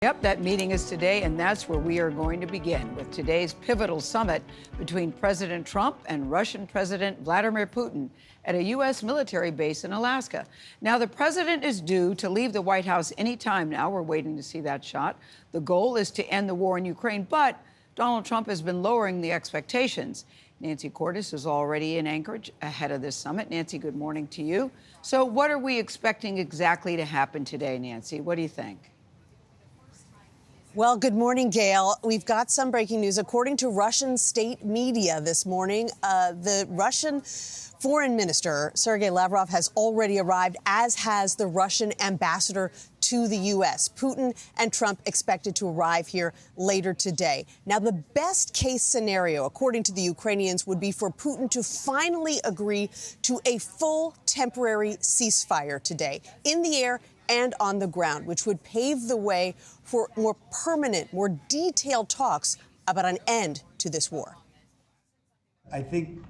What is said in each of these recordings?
Yep, that meeting is today, and that's where we are going to begin with today's pivotal summit between President Trump and Russian President Vladimir Putin at a U.S. military base in Alaska. Now, the president is due to leave the White House any time now. We're waiting to see that shot. The goal is to end the war in Ukraine, but Donald Trump has been lowering the expectations. Nancy Cordes is already in Anchorage ahead of this summit. Nancy, good morning to you. So what are we expecting exactly to happen today, Nancy? What do you think? Well, good morning, Gayle. We've got some breaking news. According to Russian state media this morning, the Russian foreign minister, Sergei Lavrov, has already arrived, as has the Russian ambassador to the U.S. Putin and Trump expected to arrive here later today. Now, the best case scenario, according to the Ukrainians, would be for Putin to finally agree to a full temporary ceasefire today in the air and on the ground, which would pave the way for more permanent, more detailed talks about an end to this war. I think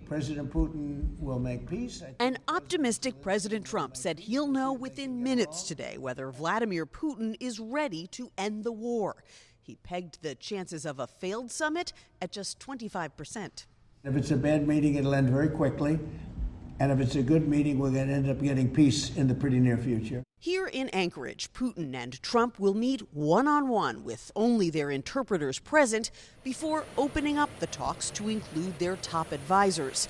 President Putin will make peace. An optimistic President Trump said he'll know within minutes today whether Vladimir Putin is ready to end the war. He pegged the chances of a failed summit at just 25%. If it's a bad meeting, it'll end very quickly. And if it's a good meeting, we're going to end up getting peace in the pretty near future. Here in Anchorage, Putin and Trump will meet one-on-one with only their interpreters present before opening up the talks to include their top advisors.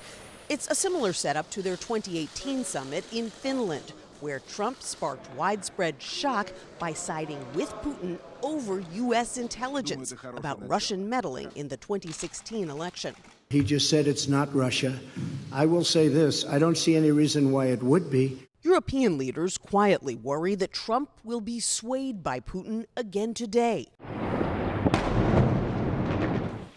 It's a similar setup to their 2018 summit in Finland, where Trump sparked widespread shock by siding with Putin over U.S. intelligence about Russian meddling in the 2016 election. He just said it's not Russia. I will say this, I don't see any reason why it would be. European leaders quietly worry that Trump will be swayed by Putin again today.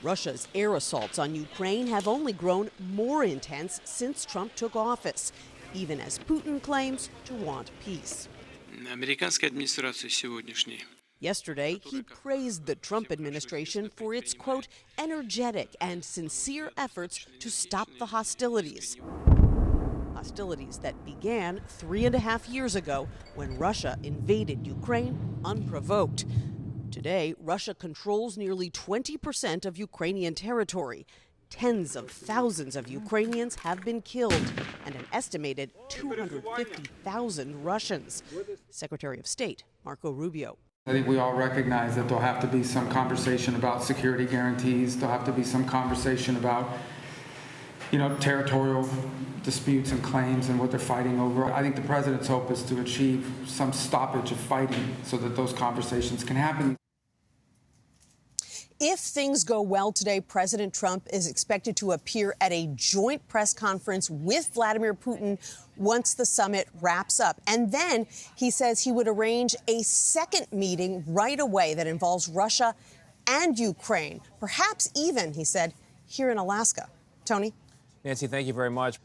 Russia's air assaults on Ukraine have only grown more intense since Trump took office, even as Putin claims to want peace. Yesterday, he praised the Trump administration for its, quote, energetic and sincere efforts to stop the hostilities. Hostilities that began 3.5 years ago when Russia invaded Ukraine unprovoked. Today, Russia controls nearly 20% of Ukrainian territory. Tens of thousands of Ukrainians have been killed, and an estimated 250,000 Russians. Secretary of State Marco Rubio. I think we all recognize that there'll have to be some conversation about security guarantees. There'll have to be some conversation about, territorial disputes and claims and what they're fighting over. I think the president's hope is to achieve some stoppage of fighting so that those conversations can happen. If things go well today, President Trump is expected to appear at a joint press conference with Vladimir Putin once the summit wraps up. And then he says he would arrange a second meeting right away that involves Russia and Ukraine, perhaps even, he said, here in Alaska. Tony? Nancy, thank you very much.